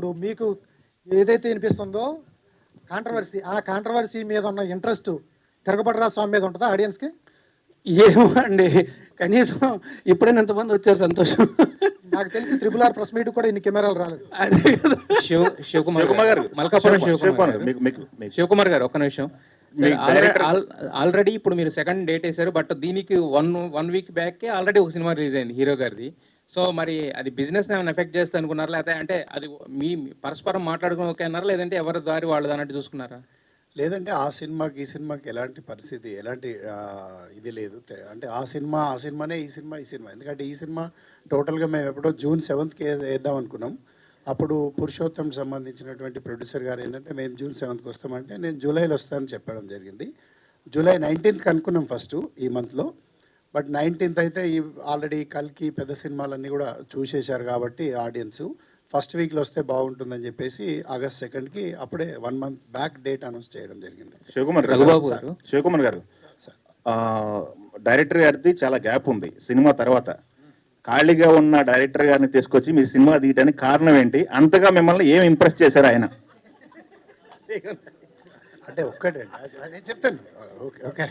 ఇప్పుడు మీకు ఏదైతే వినిపిస్తుందో కాంట్రవర్సీ, ఆ కాంట్రవర్సీ మీద ఉన్న ఇంట్రెస్ట్ తిరగబడరా స్వామి మీద ఉంటుందా ఆడియన్స్కి? ఏమో అండి, కనీసం ఇప్పుడైనా ఎంతమంది వచ్చారు, సంతోషం. నాకు తెలిసి త్రిబుల్ ఆర్ ప్రెస్ మీట్ కూడా ఇన్ని కెమెరాలు రాలేదు. అదే కదా. శివకుమార్ గారు, మల్కాపురం శివకుమార్ గారు ఒక్క నిమిషం. ఆల్రెడీ ఇప్పుడు మీరు సెకండ్ డేట్ వేశారు, బట్ దీనికి వన్ వీక్ బ్యాక్ ఆల్రెడీ ఒక సినిమా రిలీజ్ అయింది హీరో గారిది. సో మరి అది బిజినెస్ ఏమైనా ఎఫెక్ట్ చేస్తా అనుకున్నారా, లేకపోతే అంటే అది మీ పరస్పరం మాట్లాడుకుని ఓకే అన్నారా, లేదంటే ఎవరి దారి వాళ్ళది అన్నట్టు చూసుకున్నారా? లేదంటే ఆ సినిమాకి ఈ సినిమాకి ఎలాంటి పరిస్థితి, ఎలాంటి ఇది లేదు. అంటే ఆ సినిమానే, ఈ సినిమా. ఎందుకంటే ఈ సినిమా టోటల్గా మేము ఎప్పుడో June 7th వేద్దాం అనుకున్నాం. అప్పుడు పురుషోత్తం సంబంధించినటువంటి ప్రొడ్యూసర్ గారు ఏంటంటే మేము June 7th వస్తామంటే నేను జూలైలో వస్తానని చెప్పడం జరిగింది. July 19th అనుకున్నాం ఫస్ట్ ఈ మంత్లో. బట్ 19th అయితే ఈ ఆల్రెడీ కల్కి పెద్ద సినిమాలన్నీ కూడా చూసేశారు కాబట్టి ఆడియన్స్ ఫస్ట్ వీక్లో వస్తే బాగుంటుందని చెప్పేసి August 2nd అప్పుడే 1 month బ్యాక్ డేట్ అనౌన్స్ చేయడం జరిగింది. శివకుమార్ గారు, డైరెక్టర్ గారిది చాలా గ్యాప్ ఉంది సినిమా తర్వాత. ఖాళీగా ఉన్న డైరెక్టర్ గారిని తీసుకొచ్చి మీరు సినిమా తీయడానికి కారణం ఏంటి? అంతగా మిమ్మల్ని ఏం ఇంప్రెస్ చేశారు ఆయన? అంటే ఒక్కటే నేను చెప్తాను. ఓకే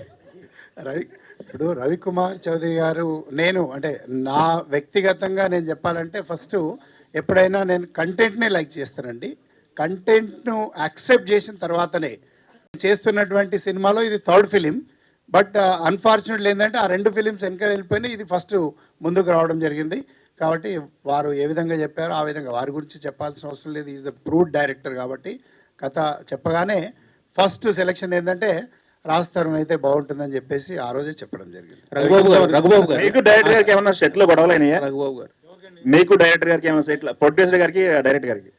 ఇప్పుడు రవికుమార్ చౌదరి గారు, నేను అంటే నా వ్యక్తిగతంగా నేను చెప్పాలంటే ఫస్ట్ ఎప్పుడైనా నేను కంటెంట్నే లైక్ చేస్తానండి. కంటెంట్ను యాక్సెప్ట్ చేసిన తర్వాతనే చేస్తున్నటువంటి సినిమాలో ఇది 3rd ఫిలిం. బట్ అన్ఫార్చునేట్లీ ఏంటంటే ఆ 2 ఫిలిమ్స్ వెనక వెళ్ళిపోయినాయి, ఇది ఫస్ట్ ముందుకు రావడం జరిగింది. కాబట్టి వారు ఏ విధంగా చెప్పారో ఆ విధంగా వారి గురించి చెప్పాల్సిన అవసరం లేదు. ఈజ్ ద ప్రూవ్డ్ డైరెక్టర్ కాబట్టి కథ చెప్పగానే ఫస్ట్ సెలెక్షన్ ఏంటంటే రాజ్ అయితే బాగుంటుందని చెప్పేసి ఆ రోజే చెప్పడం జరిగింది. రఘుబాబు గారు, మీకు డైరెక్టర్ గారికి ఏమన్నా సెట్లో గొడవలు అయినాయా? రఘుబాబు గారు, మీకు డైరెక్టర్ గారికి ఏమైనా సెట్లో, ప్రొడ్యూసర్ గారికి డైరెక్టర్ గారికి?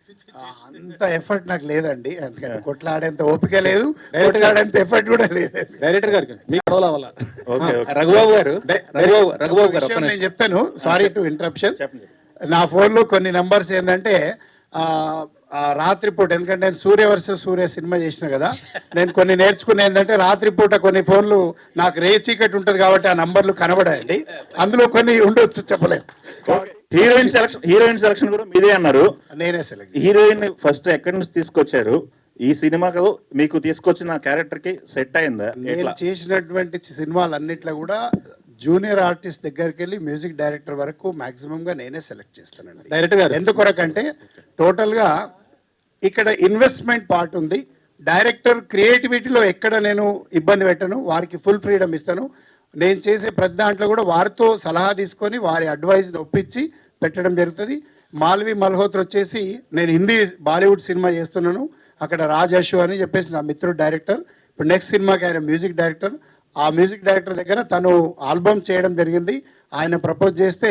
అంత ఎఫర్ట్ నాకు లేదండి, అందుకని కొట్లాడేంత ఓపిక లేదు, కొట్లాడేంత ఎఫర్ట్ కూడా లేదు డైరెక్టర్ గారికి. రఘుబాబు గారు నేను చెప్తాను, సారీ టు ఇంటరప్షన్. నా ఫోన్లో కొన్ని నంబర్స్ ఏంటంటే రాత్రిపూట, ఎందుకంటే నేను సూర్య వర్సెస్ సూర్య సినిమా చేసిన కదా, నేను కొన్ని నేర్చుకునే ఏంటంటే రాత్రిపూట కొన్ని ఫోన్లు నాకు చీకటి ఉంటుంది కాబట్టి ఆ నంబర్లు కనబడాయండి, అందులో కొన్ని ఉండొచ్చు, చెప్పలేదు. హీరోయిన్ సెలక్షన్ కూడా మీదే అన్నారు. నేనే సెలెక్ట్. హీరోయిన్ ఫస్ట్ ఎక్కడి నుంచి తీసుకొచ్చారు? ఈ సినిమాకు మీకు తీసుకొచ్చిన క్యారెక్టర్ కి సెట్ అయిందా? నేను చేసినటువంటి సినిమాలన్నిట్లో కూడా జూనియర్ ఆర్టిస్ట్ దగ్గరికి వెళ్ళి మ్యూజిక్ డైరెక్టర్ వరకు మాక్సిమంగా నేనే సెలెక్ట్ చేస్తానండి. ఎందుకొరకంటే టోటల్గా ఇక్కడ ఇన్వెస్ట్మెంట్ పార్ట్ ఉంది. డైరెక్టర్ క్రియేటివిటీలో ఎక్కడ నేను ఇబ్బంది పెట్టను, వారికి ఫుల్ ఫ్రీడమ్ ఇస్తాను. నేను చేసే ప్రతి దాంట్లో కూడా వారితో సలహా తీసుకొని వారి అడ్వైజ్ని ఒప్పించి పెట్టడం జరుగుతుంది. మాల్వి మల్హోత్రా వచ్చేసి నేను హిందీ బాలీవుడ్ సినిమా చేస్తున్నాను, అక్కడ రాజ్ అశు అని చెప్పేసి నా మిత్రుడు డైరెక్టర్. ఇప్పుడు నెక్స్ట్ సినిమాకి ఆయన మ్యూజిక్ డైరెక్టర్. ఆ మ్యూజిక్ డైరెక్టర్ దగ్గర తను ఆల్బమ్ చేయడం జరిగింది. ఆయన ప్రపోజ్ చేస్తే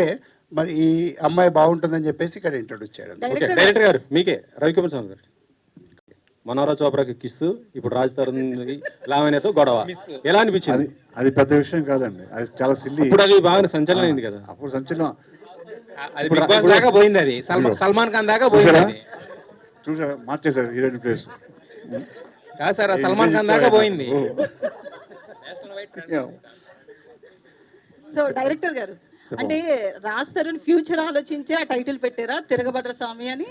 మరి ఈ అమ్మాయి బాగుంటుందని చెప్పేసి ఇక్కడ ఇంట్రొడ్యూస్ చేయడం. డైరెక్టర్ గారు మీకే, రవికుమార్ స్వామి గారు. మనోహర చోప్రాకి కిస్సు, ఇప్పుడు రాజ్ తరుణ్ లావణ్యతో గొడవ, ఎలా అనిపించింది? అది పెద్ద విషయం కాదండి, అది చాలా సిల్లీ. ఇప్పుడు అది బాగా సంచలనం అయింది కదా. అప్పుడు సంచలనం దాకా పోయింది, అది సల్మాన్ ఖాన్ దాకా పోయింది. చూసారా, మార్చేశారు హీరోయిన్ ప్లేస్. కాదు సార్, సల్మాన్ ఖాన్ దాకా పోయింది. సో డైరెక్టర్ గారు, అంటే రాజ్ తరుణ్ ఫ్యూచర్ ఆలోచించి ఆ టైటిల్ పెట్టారా తిరగబడ్ర స్వామి అని?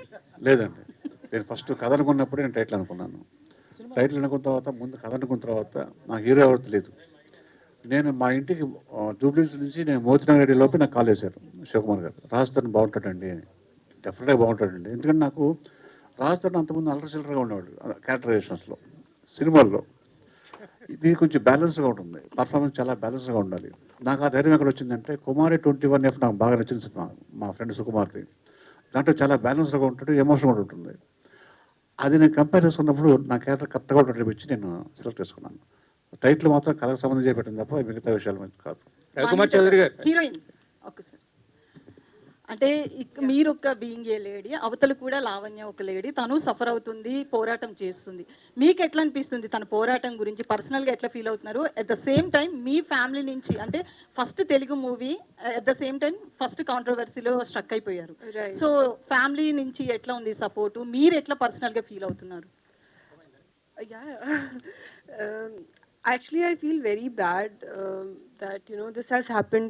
లేదండి, నేను ఫస్ట్ కథ అనుకున్నప్పుడే నేను టైటిల్ అనుకున్నాను. టైటిల్ అనుకున్న తర్వాత, ముందు కథ అనుకున్న తర్వాత నాకు హీరో ఎవరు తెలియదు. నేను మా ఇంటికి జూబ్లీస్ నుంచి నేను మోతినగర్ రెడ్డి లోపే నాకు కాల్ చేశారు శివకుమార్ గారు, రాజ్ తరుణ్ బాగుంటాడండి అని. డెఫినెట్గా బాగుంటాడండి, ఎందుకంటే నాకు రాజ్ తరుణ్ అంతకుముందు అల్లరి చిల్లరగా ఉండేవాడు క్యారెక్టరైజేషన్స్లో. సినిమాల్లో ఇది కొంచెం బ్యాలెన్స్గా ఉంటుంది, పర్ఫార్మెన్స్ చాలా బ్యాలెన్స్గా ఉండాలి. నాకు ఆ ధైర్యం ఎక్కడ వచ్చిందంటే కుమారి 21F నాకు బాగా నచ్చింది సినిమా, మా ఫ్రెండ్ సుకుమార్ది. దాంట్లో చాలా బ్యాలెన్స్గా ఉంటాడు, ఎమోషనల్ కూడా ఉంటుంది. అది నేను కంపేర్ చేసుకున్నప్పుడు నా క్యారెక్టర్ కరెక్ట్గా ఉంటుంది పెంచి నేను సెలెక్ట్ చేసుకున్నాను. టైటిల్ మాత్రం కథకు సంబంధించి పెట్టింది తప్ప మిగతా విషయాలు కాదు. రవికుమార్ చౌదరి గారు, హీరోయిన్ ఒకసారి, అంటే మీరు ఒక బీయింగ్ ఏ లేడీ, అవతల కూడా లావణ్య ఒక లేడీ, తను సఫర్ అవుతుంది, పోరాటం చేస్తుంది. మీకు ఎట్లా అనిపిస్తుంది తన పోరాటం గురించి? పర్సనల్గా ఎట్లా ఫీల్ అవుతున్నారు? అట్ ద సేమ్ టైం మీ ఫ్యామిలీ నుంచి, అంటే first Telugu movie, at the same time first కాంట్రవర్సీలో స్ట్రక్ అయిపోయారు. సో ఫ్యామిలీ నుంచి ఎట్లా ఉంది సపోర్టు? మీరు ఎట్లా పర్సనల్గా ఫీల్ అవుతున్నారు? Actually, I feel very bad that this has happened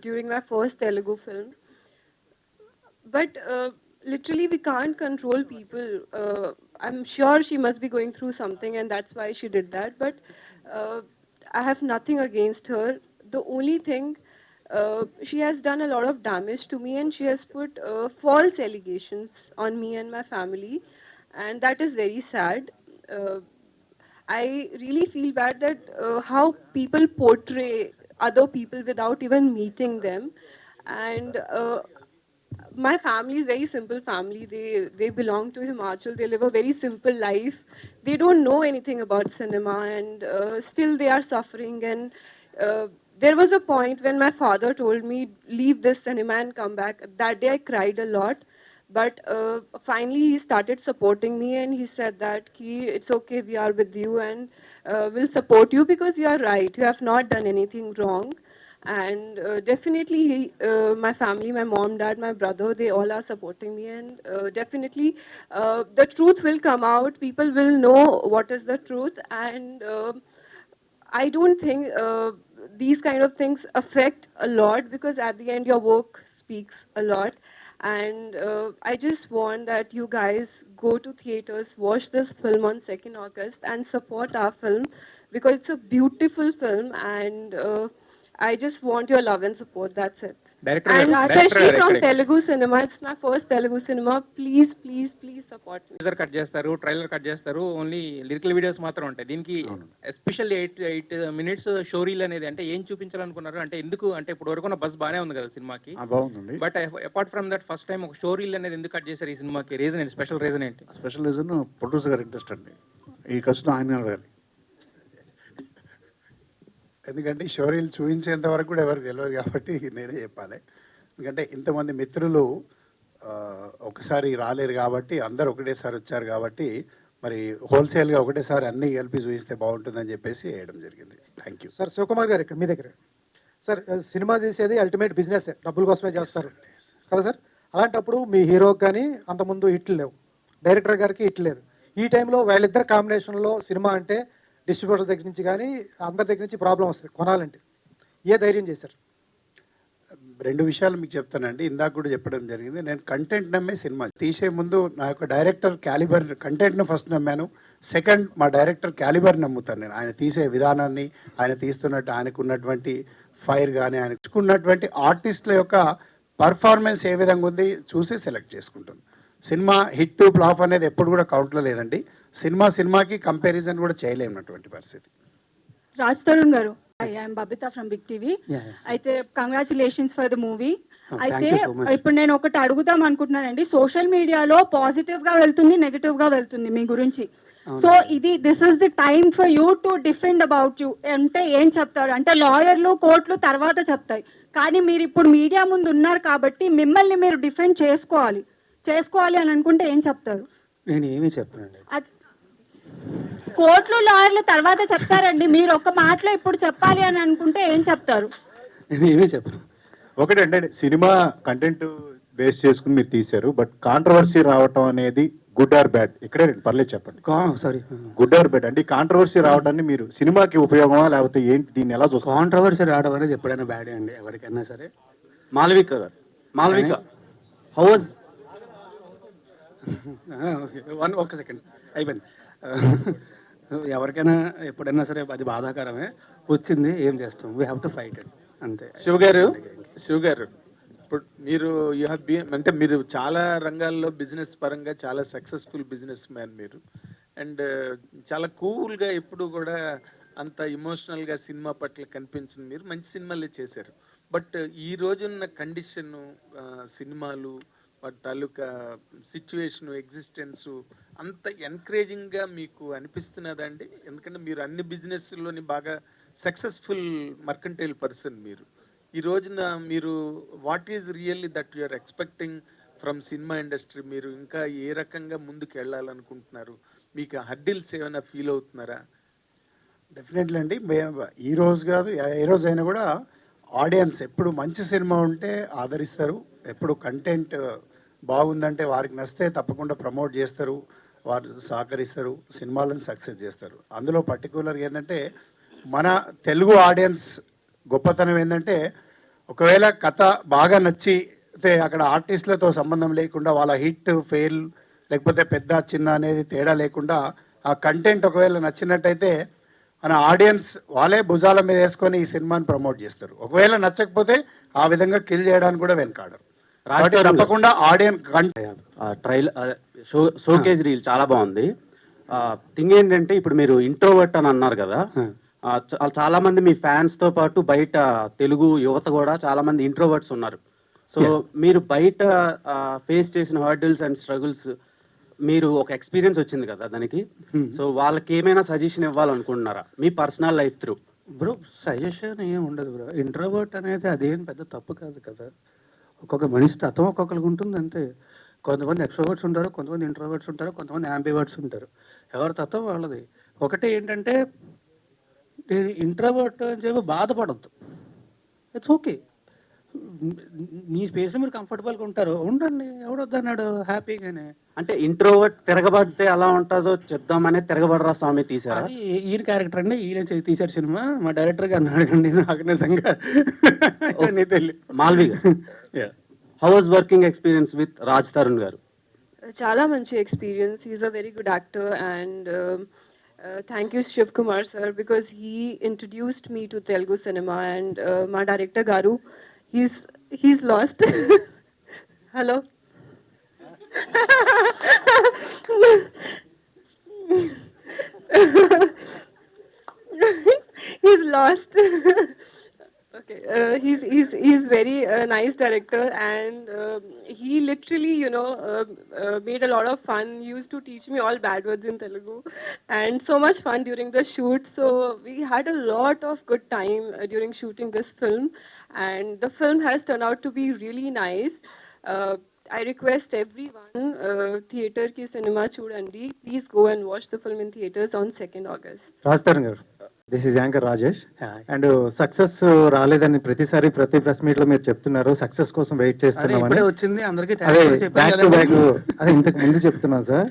during my first Telugu film. But literally we can't control people. I'm sure she must be going through something, and that's why she did that. But uh, I have nothing against her. The only thing, she has done a lot of damage to me, and she has put false allegations on me and my family, and that is very sad. Uh, I really feel bad that how people portray other people without even meeting them. And my family is very simple family. They belong to Himachal. They live a very simple life. They don't know anything about cinema, and still they are suffering. And there was a point when my father told me, leave this cinema and come back. That day I cried a lot. But finally, he started supporting me, and he said that it's okay, we are with you, and we'll support you because you are right. You have not done anything wrong. And definitely, my family, my mom, dad, my brother, they all are supporting me. And definitely, the truth will come out. People will know what is the truth. And I don't think these kind of things affect a lot, because at the end, your work speaks a lot. And I just want that you guys go to theaters, watch this film on 2nd August, and support our film, because it's a beautiful film. And I just want your love and support. That's it. Director And garu, especially director from garu, Telugu cinema, it's my first Telugu cinema. Please, please, please support me. Teaser cut చేస్తారు, trailer cut చేస్తారు, only lyrical videos మాత్రం ఉంటాయి. దీనికి especially 8 minutes show reel అనేది అంటే ఏం చూపించాలనుకున్నారు? అంటే ఎందుకు, అంటే ఇప్పుడు వరకు ఉన్న బస్ బాగానే ఉంది కదా సినిమాకి, బాగుందండి. But apart from that first time ఒక షో రీల్ అనేది ఎందుకు కట్ చేశారు ఈ సినిమాకి? రీజన్ ఏంటి? స్పెషల్ రీజన్ ఏంటి? స్పెషల్ రీజన్ ప్రొడ్యూసర్ గారి ఇంట్రెస్ట్ అండి. ఈ ఖర్చులో ఆయన అడగాలి. ఎందుకంటే ఈ షోరీలు చూపించేంత వరకు కూడా ఎవరికి తెలియదు కాబట్టి నేనే చెప్పాలి. ఎందుకంటే ఇంతమంది మిత్రులు ఒకసారి రాలేరు కాబట్టి, అందరు ఒకటేసారి వచ్చారు కాబట్టి, మరి హోల్సేల్గా ఒకటేసారి అన్నీ కలిపి చూపిస్తే బాగుంటుందని చెప్పేసి వేయడం జరిగింది. Thank you sir. శివకుమార్ గారు ఇక్కడ మీ దగ్గర. సార్, సినిమా తీసేది అల్టిమేట్ బిజినెస్, డబ్బుల కోసమే చేస్తారు కదా సార్. అలాంటప్పుడు మీ హీరోకి కానీ అంతకుముందు హిట్లు లేవు, డైరెక్టర్ గారికి హిట్ లేదు. ఈ టైంలో వాళ్ళిద్దరు కాంబినేషన్లో సినిమా అంటే డిస్ట్రిబ్యూటర్ దగ్గర నుంచి కానీ అందరి దగ్గర నుంచి ప్రాబ్లం వస్తుంది కొనాలంటే. ఏ ధైర్యం చేశారు? రెండు విషయాలు మీకు చెప్తానండి. ఇందాక కూడా చెప్పడం జరిగింది, నేను కంటెంట్ నమ్మే సినిమా తీసే ముందు నా యొక్క డైరెక్టర్ క్యాలిబర్, కంటెంట్ను ఫస్ట్ నమ్మాను. సెకండ్, మా డైరెక్టర్ క్యాలిబర్ నమ్ముతాను నేను. ఆయన తీసే విధానాన్ని, ఆయన తీస్తున్నట్టు ఆయనకు ఉన్నటువంటి ఫైర్ కానీ, ఆయనకు ఉన్నటువంటి ఆర్టిస్టుల యొక్క పర్ఫార్మెన్స్ ఏ విధంగా ఉంది చూసి సెలెక్ట్ చేసుకుంటాను. సినిమా హిట్ ఫ్లాప్ అనేది ఎప్పుడు కూడా కౌంట్లో లేదండి. సినిమాకి కంపారిజన్ కూడా చేయలేనటువంటి పరిస్థితి. రాజ్ తరుణ్ గారు, I'm Babita from Big TV. అయితే కంగ్రాచులేషన్స్ ఫర్ ద మూవీ. అయితే ఇప్పుడు నేను ఒకటి అడుగుదాం అనుకుంటున్నానండి. సోషల్ మీడియాలో పాజిటివ్ గా వెళ్తుంది, నెగటివ్ గా వెళ్తుంది మీ గురించి. So this is the time for you to defend about you. అంటే ఏం చెప్తారు? అంటే లాయర్లు, కోర్టులు తర్వాత చెప్తాయి, కానీ మీరు ఇప్పుడు మీడియా ముందు ఉన్నారు కాబట్టి మిమ్మల్ని మీరు డిఫెండ్ చేసుకోవాలి అని అనుకుంటే ఏం చెప్తారు? నేను ఏమీ చెప్పనండి. కోర్టులు, లాయర్లు తర్వాత చెప్తారండి. మీరు ఒక మాటలో ఇప్పుడు చెప్పాలి అని అనుకుంటే ఏం చెప్తారు? నేను ఏమీ చెప్పను. ఒకటంటే సినిమా కంటెంట్ బేస్ చేసుకుని మీరు తీశారు, బట్ కాంట్రవర్సీ రావటం అనేది గుడ్ ఆర్ బ్యాడ్? ఇక్కడే పర్లేదు చెప్పండి. సారీ, గుడ్ ఆర్ బ్యాడ్ అంటే కాంట్రవర్సీ రావడాన్ని మీరు సినిమాకి ఉపయోగమా లేకపోతే ఏంటి, దీన్ని ఎలా చూస్తారు? కాంట్రవర్సీ రావడం అనేది ఎప్పుడైనా బ్యాడే అండి, ఎవరికైనా సరే. మాలవిక గారు, మాలవిక హౌస్ ఒక సెకండ్ అయిపోయింది. ఎవరికైనా ఎప్పుడైనా సరే అది బాధాకరమే. వచ్చింది, ఏం చేస్తాం, we have to fight it, అంతే. శివ గారు, ఇప్పుడు మీరు యూ హ్యావ్ బీన్, అంటే మీరు చాలా రంగాల్లో బిజినెస్ పరంగా చాలా సక్సెస్ఫుల్ బిజినెస్ మ్యాన్ మీరు. అండ్ చాలా కూల్గా ఎప్పుడు కూడా అంత ఇమోషనల్గా సినిమా పట్ల కనిపించింది. మీరు మంచి సినిమాలే చేశారు. బట్ ఈ రోజున్న కండిషను, సినిమాలు, వాటి తాలూకా సిచ్యువేషను, ఎగ్జిస్టెన్సు అంత ఎంకరేజింగ్గా మీకు అనిపిస్తున్నదండి? ఎందుకంటే మీరు అన్ని బిజినెస్లోని బాగా సక్సెస్ఫుల్ మర్కంటైల్ పర్సన్ మీరు. ఈ రోజున మీరు what is really that you are expecting from cinema industry? మీరు ఇంకా ఏ రకంగా ముందుకు వెళ్ళాలనుకుంటున్నారు? మీకు హర్డిల్స్ ఏమైనా ఫీల్ అవుతున్నారా? డెఫినెట్లీ అండి. ఈ రోజు కాదు, ఏ రోజైనా కూడా ఆడియన్స్ ఎప్పుడు మంచి సినిమా ఉంటే ఆదరిస్తారు. ఎప్పుడు కంటెంట్ బాగుందంటే వారికి నచ్చితే తప్పకుండా ప్రమోట్ చేస్తారు, వారు సహకరిస్తారు, సినిమాలను సక్సెస్ చేస్తారు. అందులో పర్టికులర్గా ఏంటంటే మన తెలుగు ఆడియన్స్ గొప్పతనం ఏంటంటే, ఒకవేళ కథ బాగా నచ్చి అయితే అక్కడ ఆర్టిస్టులతో సంబంధం లేకుండా వాళ్ళ హిట్ ఫెయిల్ లేకపోతే పెద్ద చిన్న అనేది తేడా లేకుండా ఆ కంటెంట్ ఒకవేళ నచ్చినట్టయితే మన ఆడియన్స్ వాళ్ళే భుజాల మీద వేసుకొని ఈ సినిమాని ప్రమోట్ చేస్తారు. ఒకవేళ నచ్చకపోతే ఆ విధంగా కిల్ చేయడానికి కూడా వెనకాడరు. కాబట్టి తప్పకుండా ఆడియన్స్ షోకేజ్ రీల్ చాలా బాగుంది. థింగ్ ఏంటంటే ఇప్పుడు మీరు ఇంట్రోవర్ట్ అని అన్నారు కదా, చాలా మంది మీ ఫ్యాన్స్ తో పాటు బయట తెలుగు యువత కూడా చాలా మంది ఇంట్రోవర్ట్స్ ఉన్నారు. సో మీరు బయట ఫేస్ చేసిన హర్డిల్స్ అండ్ స్ట్రగుల్స్, మీరు ఒక ఎక్స్పీరియన్స్ వచ్చింది కదా దానికి, సో వాళ్ళకి ఏమైనా సజెషన్ ఇవ్వాలనుకుంటున్నారా మీ personal life through? Bro suggestion ఏం ఉండదు బ్రో. ఇంట్రోవర్ట్ అనేది అదేం పెద్ద తప్పు కాదు కదా. ఒక్కొక్క మనిషి తత్వం ఒక్కొక్కరికి ఉంటుంది అంతే. కొంతమంది ఎక్స్ట్రోవర్ట్స్ ఉంటారు, కొంతమంది ఇంట్రోవర్ట్స్ ఉంటారు, కొంతమంది యాంబివర్ట్స్ ఉంటారు. ఎవరి తత్వం వాళ్ళది. ఒకటి ఏంటంటే ఇంట్రోవర్ట్ అని చెప్పి బాధపడద్దు. It's okay. మీ స్పేస్లో మీరు కంఫర్టబుల్గా ఉంటారు, ఉండండి. ఎవడొద్దన్నాడు? హ్యాపీగానే. అంటే ఇంట్రోవర్ట్ తిరగబడితే ఎలా ఉంటుందో చెప్దామనే తిరగబడరా స్వామి తీసారా? అది ఈయన క్యారెక్టర్ అండి. ఈయన తీశారు సినిమా. మా డైరెక్టర్ గారిని అడగండి, నాకు నిజంగా తెలియదు. Malvi how was working experience with Raj Tarun గారు? Chala manchi experience. He's a very good actor, and thank you Shiv Kumar sir, because he introduced me to Telugu cinema, and my director Garu, he's lost. Hello. He's lost. Okay, he's very nice director, and he literally, made a lot of fun. He used to teach me all bad words in Telugu, and so much fun during the shoot. So we had a lot of good time during shooting this film, and the film has turned out to be really nice. I request everyone, theater ki cinema chudandi, please go and watch the film in theaters on 2nd August. Raj Tarun గారు, this is anchor Rajesh. And success రాలేదని ప్రతిసారి ప్రతి press meet లో మీరు చెప్తున్నారు, success కోసం wait చేస్తున్నామని. వచ్చింది అందరికీ బ్యాక్ టు బ్యాక్ అదే ఇంతకు ముందు చెప్తున్నాను సార్.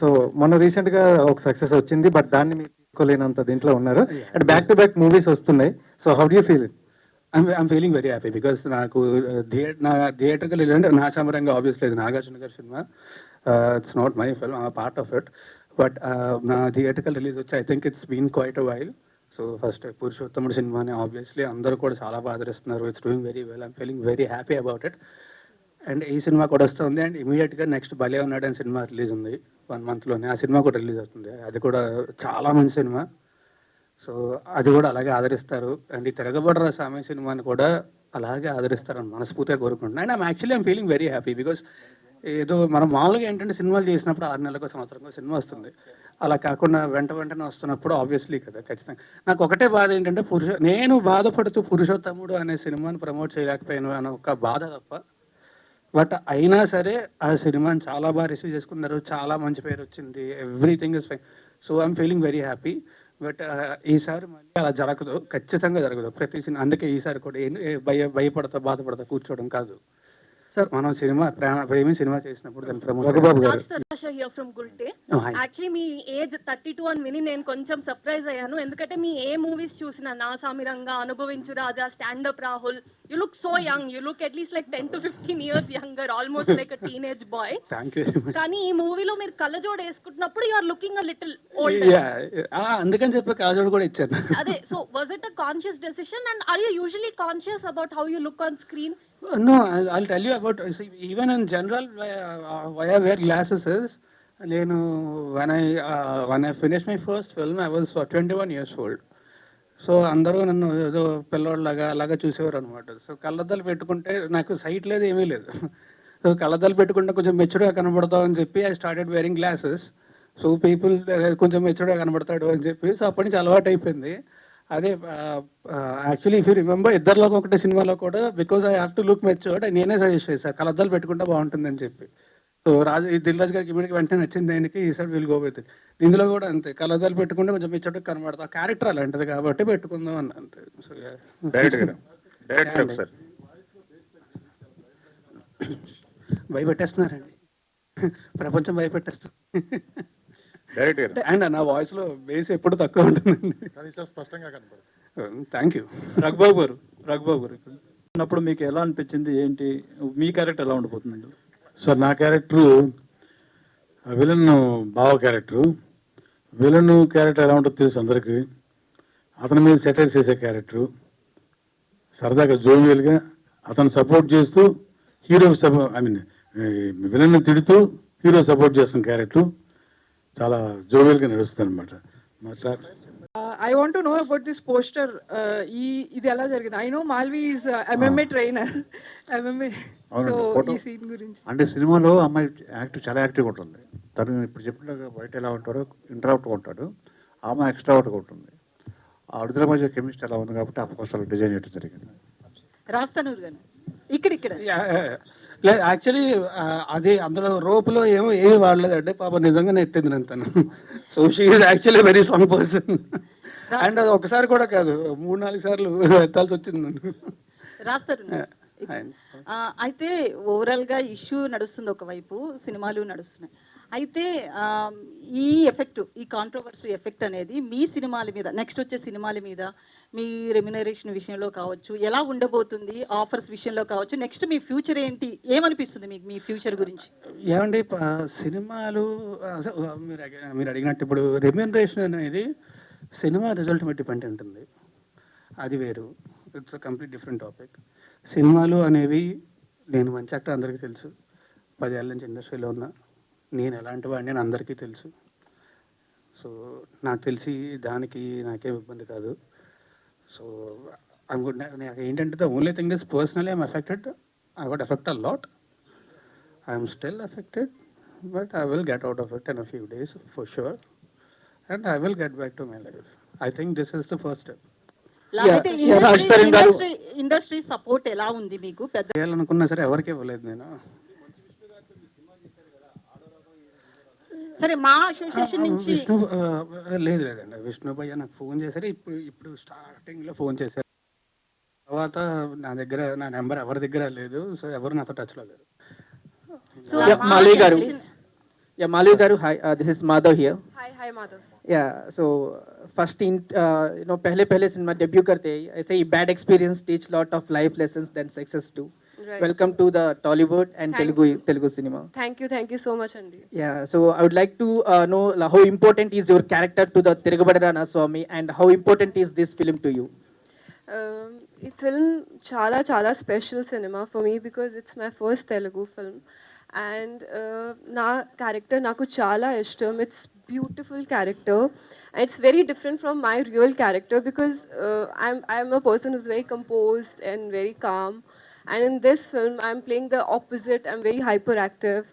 సో మొన్న రీసెంట్ గా ఒక సక్సెస్ వచ్చింది, బట్ దాన్ని మీరు తీసుకోలేనంత దీంట్లో ఉన్నారు. And back to back movies వస్తున్నాయి. So how do you feel? I'm feeling very happy because నాకు నా థియేటర్కి వెళ్ళాలంటే నా సమరంగా ఆబ్వియస్లీ ఇది నాగార్జున గారి సినిమా. It's not my film, I part of it. But నా థియేటర్కల్ రిలీజ్ వచ్చి I think it's been quite a while. So first Purushothamudu సినిమాని ఆబ్వియస్లీ అందరూ కూడా చాలా బాగా ఆదరిస్తున్నారు. It's doing very well. I'm feeling very happy about it. And ఈ సినిమా కూడా వస్తుంది. అండ్ ఇమీడియట్గా నెక్స్ట్ భలే ఉన్నాడు అని సినిమా రిలీజ్ ఉంది 1 monthలోనే. ఆ సినిమా కూడా రిలీజ్ అవుతుంది. అది కూడా చాలా మంచి సినిమా. సో అది కూడా అలాగే ఆదరిస్తారు. అండ్ ఈ తిరగబడరా సామె సినిమాని కూడా అలాగే ఆదరిస్తారని మనస్ఫూర్తిగా కోరుకుంటున్నాను. And I'm feeling very happy because ఏదో మనం మామూలుగా ఏంటంటే సినిమాలు చేసినప్పుడు 6 నెలలకు సంవత్సరంలో సినిమా వస్తుంది. అలా కాకుండా వెంటనే వస్తున్నప్పుడు ఆబ్వియస్లీ కదా ఖచ్చితంగా. నాకు ఒకటే బాధ ఏంటంటే నేను బాధపడుతూ పురుషోత్తముడు అనే సినిమాని ప్రమోట్ చేయలేకపోయాను అనే ఒక బాధ తప్ప. బట్ అయినా సరే ఆ సినిమాని చాలా బాగా రిసీవ్ చేసుకున్నారు, చాలా మంచి పేరు వచ్చింది, everything is fine. So I'm feeling very happy. But ఈసారి మళ్ళీ అలా జరగదు, ఖచ్చితంగా జరగదు ప్రతి సినిమా. అందుకే ఈసారి కూడా భయపడతా బాధపడతా కూర్చోవడం కాదు సార్. మనం సినిమా ప్రేమి సినిమా చేసినప్పుడు దాన్ని యాక్చువల్లీ మీ ఏజ్ 32 అని విని నేను కొంచెం సర్ప్రైజ్ అయ్యాను. ఎందుకంటే మీ ఏ మూవీస్ చూసినా Naa Saamiranga, Anubhavinchu Raja, stand up Rahul, you look so young. You look at least like 10 to 15 years younger, almost like a teenage boy. కానీ ఈ మూవీలో మీరు కళ్ళజోడు వేసుకుంటున్నప్పుడు you are looking a little old. అందుకని చెప్పి కళ్ళజోడు కూడా ఇచ్చారు. అదే, so was it a conscious decision and are you usually conscious about how you look on screen? No, I'll tell you about, even in general, why I wear glasses is, when I finished my first film, I was 21 years old. So అందరూ నన్ను ఏదో పిల్లోళ్ళలాగా అలాగా చూసేవారు అనమాట. So కళ్ళద్దాలు పెట్టుకుంటే నాకు site లేదు, ఏమీ లేదు. సో కళ్ళద్దాలు పెట్టుకుంటే కొంచెం మెచ్యూర్గా కనబడతావు అని చెప్పి I started wearing glasses. So people కొంచెం మెచ్యూర్గా కనబడతాడు అని చెప్పి, సో అప్పటి నుంచి అలవాటు అయిపోయింది. అదే యాక్చువల్లీ ఇఫ్ యూ రిమెంబర్ ఇద్దరిలోకి ఒకటే సినిమాలో కూడా because I have to look matured నేనే సజెస్ట్ చేశాను కళ్ళద్దాలు పెట్టుకుంటే బాగుంటుందని చెప్పి. సో దిల్ రాజు గారికి ఇమీడియట్గా వెంటనే నచ్చింది ఆయనకి, ఈసారి విల్ గో విత్. ఇందులో కూడా అంతే, కళ్ళద్దాలు పెట్టుకుంటే కొంచెం మెచ్యూర్డ్గా కనబడతాం. ఆ క్యారెక్టర్ అలాంటిది కాబట్టి పెట్టుకుందాం అన్న అంతే. సో భయపెట్టేస్తున్నారండి, ప్రపంచం భయపెట్టేస్తుంది. అండ్ నా వాయిస్ లో బేస్ ఎప్పుడు తక్కువ ఉంటుందండి. స్పష్టంగా కనపడుతుంది. Thank you. రఘుబాబు గారు ఉన్నప్పుడు మీకు ఎలా అనిపించింది, ఏంటి మీ క్యారెక్టర్ ఎలా ఉండిపోతుందండి? సార్ నా క్యారెక్టరు విలన్ బావ క్యారెక్టరు. విలన్ క్యారెక్టర్ ఎలా ఉంటుందో తెలుసు అందరికీ. అతని మీద సెటైర్ చేసే క్యారెక్టరు, సరదాగా జోవియల్గా అతను సపోర్ట్ చేస్తూ హీరో విలన్ని తిడుతూ హీరో సపోర్ట్ చేస్తున్న క్యారెక్టర్ చాలా జోవియల్గా నడుస్తుంది అనమాట. I want to know about this poster. ఇది ఎలా జరిగింది? I know Malvi is MMA trainer. MMA. So ఈ సీన్ గురించి. అంటే సినిమాలో అమ్మాయి చాలా యాక్టివ్గా ఉంటుంది. తను ఇప్పుడు చెప్పినట్టుగా బయట ఎలా ఉంటాడో ఇంట్రావర్ట్గా ఉంటాడు, ఆమె ఎక్స్ట్రావర్ట్గా ఉంటుంది. ఆ అడుగుల మధ్య కెమిస్ట్రీ ఎలా ఉంది కాబట్టి ఆ పోస్టర్ డిజైన్ చేయడం జరిగింది. రాస్తానూరు గారు ఇక్కడ లేదు యాక్చువల్లీ అది అందులో రోపులో ఏమి వాడలేదంటే పాప నిజంగానే ఎత్తింది నేను తను. So she is actually very strong person. And అది ఒకసారి కూడా కాదు, 3-4 సార్లు ఎత్తాల్సి వచ్చింది నన్ను. రాస్తారు. అయితే ఓవరాల్ గా ఇష్యూ నడుస్తుంది, ఒకవైపు సినిమాలు నడుస్తున్నాయి. అయితే ఈ ఎఫెక్ట్, ఈ కాంట్రవర్సీ ఎఫెక్ట్ అనేది మీ సినిమాల మీద, నెక్స్ట్ వచ్చే సినిమాల మీద, మీ రెమ్యునరేషన్ విషయంలో కావచ్చు, ఎలా ఉండబోతుంది, ఆఫర్స్ విషయంలో కావచ్చు, నెక్స్ట్ మీ ఫ్యూచర్ ఏంటి, ఏమనిపిస్తుంది మీకు మీ ఫ్యూచర్ గురించి? ఏమండి సినిమాలు మీరు అడిగినట్టు ఇప్పుడు రెమ్యునరేషన్ అనేది సినిమా రిజల్ట్ మీద డిపెండ్ ఉంటుంది, అది వేరు. It's complete different topic. సినిమాలు అనేవి, నేను మంచి యాక్టర్ అందరికీ తెలుసు, 10 ఏళ్ళ నుంచి ఇండస్ట్రీలో ఉన్నా, నేను ఎలాంటి వాడిని అని అందరికీ తెలుసు. సో నాకు తెలిసి దానికి నాకేం ఇబ్బంది కాదు. సో నాకు ఏంటంటే the only thing is personally I'm affected. I got effect a lot. I'm still affected, but I will get out of it in a few days for sure, and I will get back to my life. I think this is the first step. Industry support ఎలా ఉంది మీకు? పెద్ద చేయాలనుకున్నా సరే ఎవరికి ఇవ్వలేదు నేను. సరే, మా అసోసియేషన్ నుంచి లేదండి, విష్ణుభయ్య నాకు ఫోన్ చేశారు. ఇప్పుడు స్టార్టింగ్లో ఫోన్ చేశారు, తర్వాత నా దగ్గర నా నెంబర్ ఎవరి దగ్గర లేదు. సో ఎవరు నాతో టచ్లో లేరు. Malvi garu, hi, this is Madhav here. Hi Madhav. Yeah, so first पहले सिनेमा डेब्यू करते ही ऐसे ही bad experience teach lot of life lessons then success too. Right. Welcome to the Tollywood and Telugu cinema. Thank you so much Andy. Yeah, so I would like to know how important is your character to the Tirugabada Ranaswamy and how important is this film to you? ఈ film చాలా special cinema for me because it's my first Telugu film. And నా character నాకు చాలా ఇష్టం. It's beautiful character. It's very different from my real character because I'm a person who's very composed and very calm. And in this film, I'm playing the opposite. I'm very hyperactive,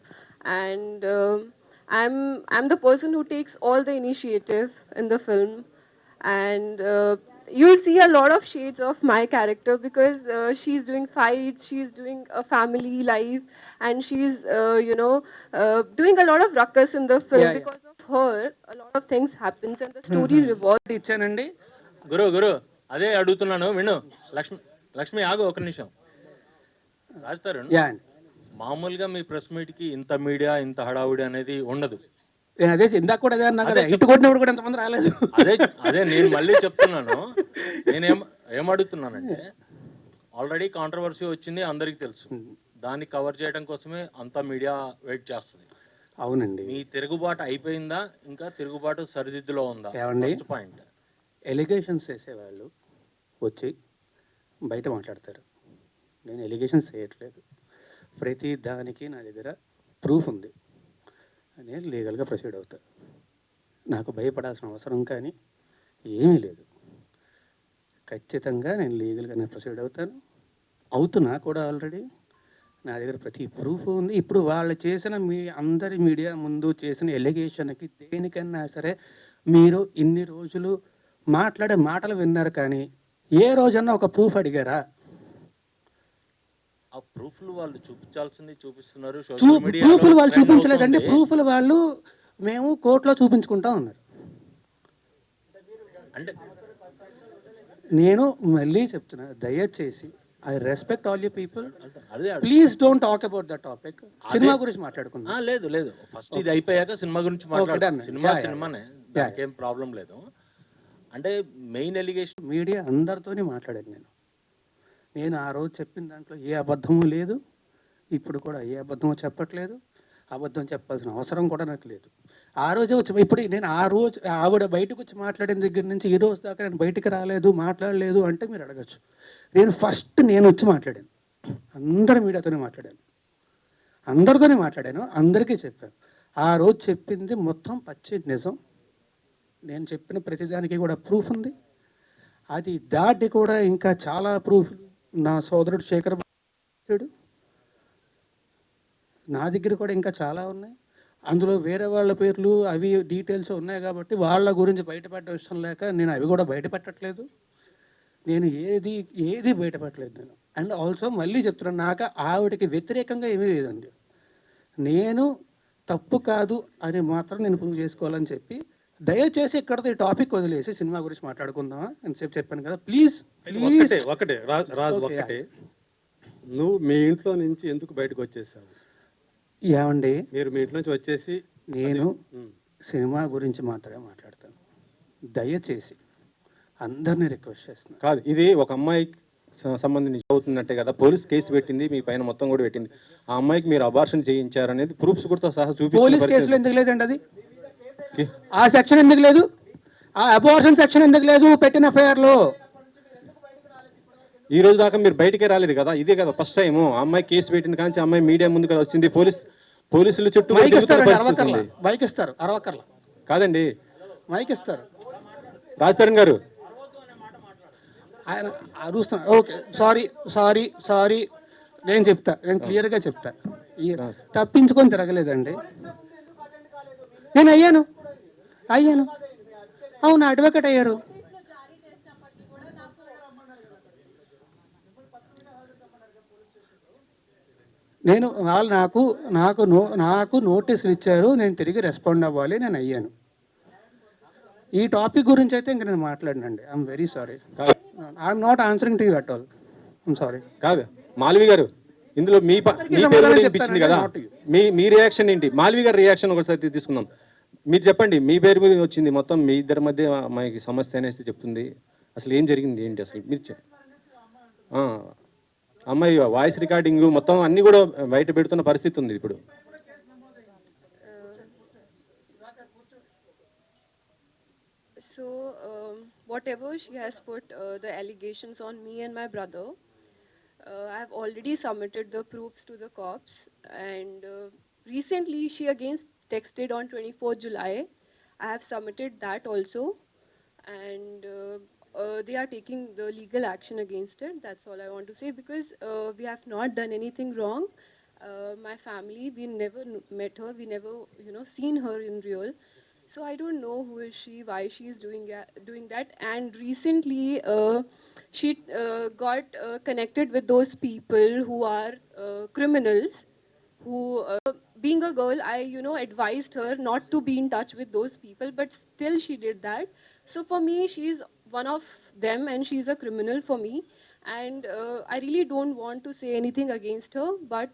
and I'm the person who takes all the initiative in the film. And you'll see a lot of shades of my character because she's doing fights, she's doing a family life, and she's doing a lot of ruckus in the film. Because of her, a lot of things happens and the story revolves. ఇచ్చానండి గురు అదే అడుగుతున్నాను. విను లక్ష్మి ఆగు ఒక నిమిషం. రాస్తారు, మామూలుగా మీ press meet కి ఇంత మీడియా ఇంత హడావుడి అనేది ఉండదు. అదే ఇందాక కూడా అదే అన్నా కదా, ఇటు కొట్టినప్పుడు కూడా ఎంతమంది రాలేదు. అదే నేను మళ్ళీ చెప్తున్నాను. ఏం అడుగుతున్నానంటే ఆల్రెడీ కాంట్రవర్సీ వచ్చింది, అందరికి తెలుసు. దాన్ని కవర్ చేయడం కోసమే అంత మీడియా వెయిట్ చేస్తుంది. అవునండి. మీ తిరుగుబాటు అయిపోయిందా, ఇంకా తిరుగుబాటు సరిదిద్దులో ఉందా? First point. ఎలిగేషన్స్ చేసేవాళ్ళు వచ్చి బయట మాట్లాడతారు. నేను ఎలిగేషన్స్ చేయట్లేదు. ప్రతి దానికి నా దగ్గర ప్రూఫ్ ఉంది. నేను లీగల్గా ప్రొసీడ్ అవుతా. నాకు భయపడాల్సిన అవసరం కానీ ఏమీ లేదు. ఖచ్చితంగా నేను లీగల్గానే ప్రొసీడ్ అవుతున్నా కూడా. ఆల్రెడీ నా దగ్గర ప్రతి ప్రూఫ్ ఉంది. ఇప్పుడు వాళ్ళు చేసిన అందరి మీడియా ముందు చేసిన ఎలిగేషన్కి దేనికన్నా సరే మీరు ఇన్ని రోజులు మాట్లాడే మాటలు విన్నారు, కానీ ఏ రోజన్నా ఒక ప్రూఫ్ అడిగారా? ఆ ప్రూఫ్లు వాళ్ళు చూపించాల్సింది చూపిస్తున్నారు. ప్రూఫ్లు వాళ్ళు చూపించలేదండి. ప్రూఫ్లు వాళ్ళు మేము కోర్టులో చూపించుకుంటా ఉన్నారు. అంటే నేను మళ్ళీ చెప్తున్నా, దయచేసి I respect all you people, please don't talk about the topic. Cinema గురించి మాట్లాడుకుందాం. లేదు ఫస్ట్ ఇది అయిపోయాక సినిమా గురించి మాట్లాడాలి. సినిమానే, దానికేం ప్రాబ్లం లేదు. అంటే మెయిన్ ఎలిగేషన్ మీడియా అందరితోనే మాట్లాడాను నేను. నేను ఆ రోజు చెప్పిన దాంట్లో ఏ అబద్ధము లేదు, ఇప్పుడు కూడా ఏ అబద్ధము చెప్పట్లేదు, అబద్ధం చెప్పాల్సిన అవసరం కూడా నాకు లేదు. ఆ రోజే వచ్చి ఇప్పుడు నేను ఆ రోజు ఆవిడ బయటకు వచ్చి మాట్లాడిన దగ్గర నుంచి ఈ రోజు దాకా నేను బయటికి రాలేదు, మాట్లాడలేదు అంటే మీరు అడగచ్చు. నేను వచ్చి మాట్లాడాను, అందరి మీడియాతోనే మాట్లాడాను, అందరితోనే మాట్లాడాను, అందరికీ చెప్పాను. ఆ రోజు చెప్పింది మొత్తం పచ్చి నిజం. నేను చెప్పిన ప్రతిదానికి కూడా ప్రూఫ్ ఉంది. అది దాటి కూడా ఇంకా చాలా ప్రూఫ్ నా సోదరుడు శేఖర్ బాబు, నా దగ్గర కూడా ఇంకా చాలా ఉన్నాయి. అందులో వేరే వాళ్ళ పేర్లు అవి డీటెయిల్స్ ఉన్నాయి కాబట్టి వాళ్ళ గురించి బయటపెట్టడం ఇష్టం లేక నేను అవి కూడా బయటపెట్టట్లేదు. నేను ఏది బయటపెట్టలేదు నేను. అండ్ ఆల్సో మళ్ళీ చెప్తున్నాను, నాకు ఆవిడకి వ్యతిరేకంగా ఏమీ లేదండి. నేను తప్పు కాదు అని మాత్రం నేను ప్రూవ్ చేసుకోవాలని చెప్పి, దయచేసి ఇక్కడతో ఈ టాపిక్ వదిలేసి సినిమా గురించి మాట్లాడుకుందామా అని చెప్పాను కదా. ప్లీజ్ ఒకటే రాజు ఒక్కటే, నువ్వు మీ ఇంట్లో నుంచి ఎందుకు బయటకు వచ్చేసావు? ఏమండి, మీరు మీ ఇంట్లో నుంచి వచ్చేసి నేను సినిమా గురించి మాత్రమే మాట్లాడతాను. దయచేసి అందరినీ రిక్వెస్ట్ చేస్తున్నాను. కాదు, ఇది ఒక అమ్మాయికి సంబంధించి అవుతున్నట్టే కదా, పోలీస్ కేసు పెట్టింది, మీ పైన మొత్తం కూడా పెట్టింది. ఆ అమ్మాయికి మీరు అబార్షన్ చేయించారు అనేది ప్రూఫ్స్ కూడా సహా చూపి. పోలీస్ కేసులో ఎందుకు లేదండి అది? ఆ సెక్షన్ ఎందుకు లేదు? ఆ అబార్షన్ సెక్షన్ ఎందుకు లేదు పెట్టిన ఎఫ్ఐఆర్లో? ఈ రోజు దాకా మీరు బయటికే రాలేదు కదా, ఇదే కదా ఫస్ట్ టైం. అమ్మాయి కేసు పెట్టింది కానీ అమ్మాయి మీడియా ముందు కదా వచ్చింది. పోలీసులు చుట్టూ మైక్ ఇస్తారు అరవకర్ల కాదండి, మైక్ ఇస్తారు. రాజతరణ్ గారు ఆయన అరుస్తున్నారు. ఓకే, సారీ, నేను క్లియర్గా చెప్తా. తప్పించుకొని తిరగలేదండి. నేను అయ్యాను, అవును, అడ్వకేట్ అయ్యారు. నేను వాళ్ళు నాకు నోటీసులు ఇచ్చారు, నేను తిరిగి రెస్పాండ్ అవ్వాలి, నేను అయ్యాను. ఈ టాపిక్ గురించి అయితే ఇంక నేను మాట్లాడినండి. I'm very sorry, I'm not answering to you at all. I'm sorry. కాదు మాల్వి గారు, ఇందులో మీ పేరు కూడా వినిపించింది కదా, మీ రియాక్షన్ ఏంటి? మాల్వి గారి రియాక్షన్ ఒకసారి తీసుకుందాం. మీరు చెప్పండి, మీ పేరు మీద వచ్చింది, మొత్తం మీ ఇద్దరి మధ్య అమ్మాయికి సమస్య అనేసి చెప్తుంది. అసలు ఏం జరిగింది ఏంటి అసలు మీరు అమ్మాయి వాయిస్ రికార్డింగ్ మొత్తం అన్ని కూడా బయట పెడుతున్న పరిస్థితి ఉంది ఇప్పుడు. So, whatever she has put the allegations on me and my brother, I have already submitted the proofs to the cops, and recently she again texted on 24th July. I have submitted that also, and they are taking the legal action against it. That's all I want to say, because we have not done anything wrong. My family, we never met her, we never seen her in real. So I don't know who is she, why she is doing that. And recently she got connected with those people who are criminals, who being a girl, I advised her not to be in touch with those people, but still she did that. So for me, she is one of them and she is a criminal for me, and I really don't want to say anything against her, but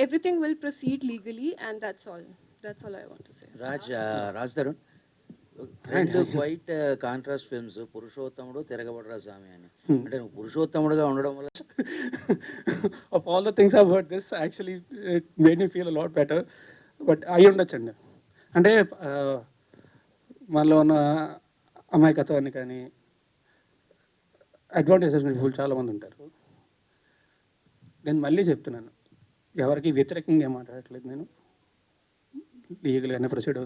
everything will proceed legally, and that's all I want to say. Raj Tarun, రెండు quiet contrast films, పురుషోత్తముడు, తిరగబడరా స్వామి అని. అంటే నువ్వు పురుషోత్తముడుగా ఉండడం వల్ల of all the things I've heard, this actually it made me feel a lot better. But అయి ఉండొచ్చండి. అంటే మనలో ఉన్న అమాయకత్వాన్ని కానీ అడ్వాంటేజెస్ పీపుల్ చాలామంది ఉంటారు. నేను మళ్ళీ చెప్తున్నాను, ఎవరికి వ్యతిరేకంగా ఏం మాట్లాడట్లేదు. నేను లీగల్గానే ప్రొసీడ్